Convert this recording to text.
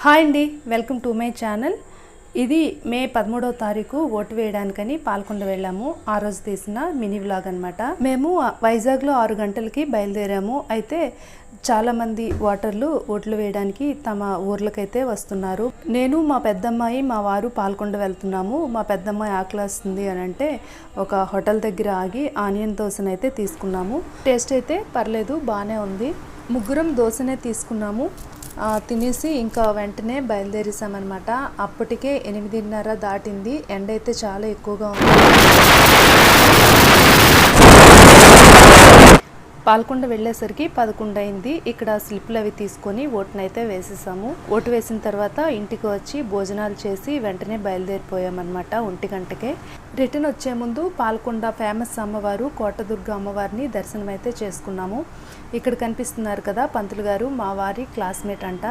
Hi అండి, welcome to my channel. ఇది మే 13వ తారీఖు ఓటు వేయడానికని పాల్కొండ వెళ్ళాము. ఆ రోజు తీసిన మినీ వ్లాగ్ అనమాట. మేము వైజాగ్లో 6 గంటలకి బయలుదేరాము. అయితే చాలామంది ఓటర్లు ఓట్లు వేయడానికి తమ ఊర్లకైతే వస్తున్నారు. నేను మా పెద్దమ్మాయి మా వారు పాల్కొండ వెళ్తున్నాము. మా పెద్దమ్మాయి ఆకలిస్తుంది అని అంటే ఒక హోటల్ దగ్గర ఆగి ఆనియన్ దోశనైతే తీసుకున్నాము. టేస్ట్ అయితే పర్లేదు, బాగానే ఉంది. ముగ్గురం దోశనే తీసుకున్నాము. తినేసి ఇంకా వెంటనే బయలుదేరేసామన్నమాట. అప్పటికే 8:30 దాటింది. ఎండ అయితే చాలా ఎక్కువగా ఉంది. పాల్కొండ వెళ్ళేసరికి 11 అయింది. ఇక్కడ స్లిప్లు అవి తీసుకొని ఓటునైతే వేసేసాము. ఓటు వేసిన తర్వాత ఇంటికి వచ్చి భోజనాలు చేసి వెంటనే బయలుదేరిపోయామన్నమాట 1 గంటకే. రిటర్న్ వచ్చే ముందు పాల్కొండ ఫేమస్ అమ్మవారు కోటదుర్గ అమ్మవారిని దర్శనం అయితే చేసుకున్నాము. ఇక్కడ కనిపిస్తున్నారు కదా పంతులు గారు, మా వారి క్లాస్మేట్ అంట.